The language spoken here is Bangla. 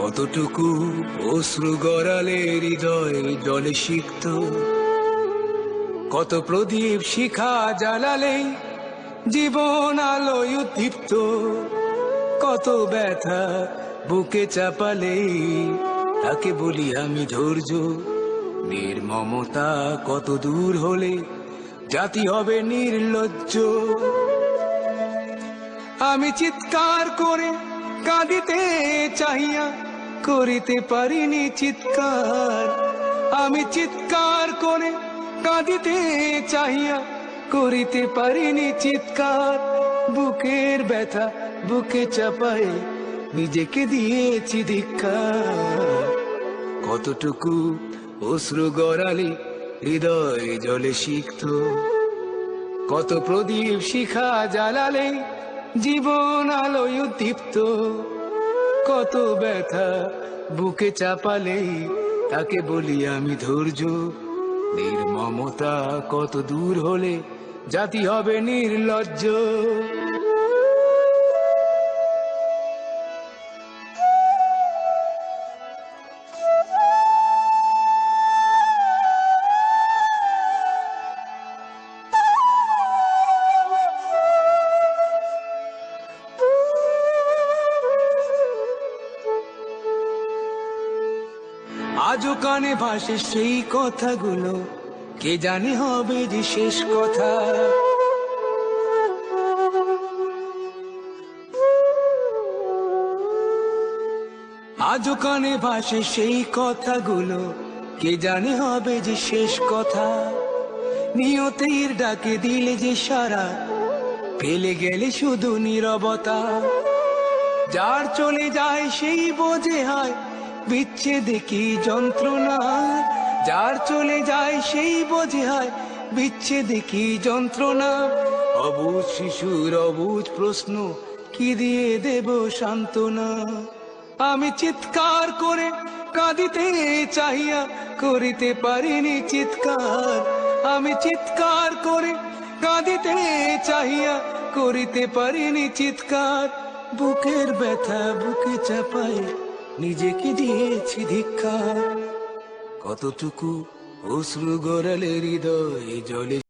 কতটুকু অশ্রু গড়ালে হৃদয় জলে সিক্ত, কত প্রদীপ শিখা জ্বালালে জীবন আলোয় উদ্দীপ্ত, কত ব্যথা বুকে চাপালে তাকে বলি আমি ধৈর্য। নির্মমতা কত দূর হলে জাতি হবে নির্লজ্জ। আমি চিৎকার করে কাঁদিতে চাহিয়া করিতে পারিনি চিৎকার। আমি চিৎকার করে কাঁদিতে চাহিয়া করিতে পারিনি চিৎকার। বুকের ব্যথা বুকে চাপায় নিজেকে দিয়েছি ধিক্কার। কতটুকু অশ্রু গড়ালে হৃদয় জলে সিক্ত, কত প্রদীপ শিখা জ্বালালে জীবন আলোয় উদ্দীপ্ত, কত ব্যথা বুকে চাপালে তাকে বলি আমি ধৈর্য। নির্মমতা কত দূর হলে জাতি হবে নির্লজ্জ। আজও কানে ভাসে সেই কথাগুলো, কে জানে হবে যে শেষ কথা। আজও কানে ভাসে সেই কথাগুলো, কে জানে হবে যে শেষ কথা। নিয়তির ডাকে দিলে যে সারা, ফেলে গেলে শুধু নীরবতা। যার চলে যায় সেই বোঝে হয় বিচ্ছেদে কি যন্ত্রণা। যার চলে যায় সেই বোঝে হয় বিচ্ছেদে কি যন্ত্রণা। অবুঝ শিশুর অবুঝ প্রশ্ন, কি দিয়ে দেব সান্ত্বনা। আমি চিৎকার করে কাঁদিতে চাহিয়া করিতে পারিনি চিৎকার। আমি চিৎকার করে কাঁদিতে চাহিয়া করিতে পারিনি চিৎকার। বুকের ব্যথা বুকে চাপায় নিজেকে দিয়েছি ধিক্কার। কতটুকু অশ্রু গড়ালে হৃদয় জলে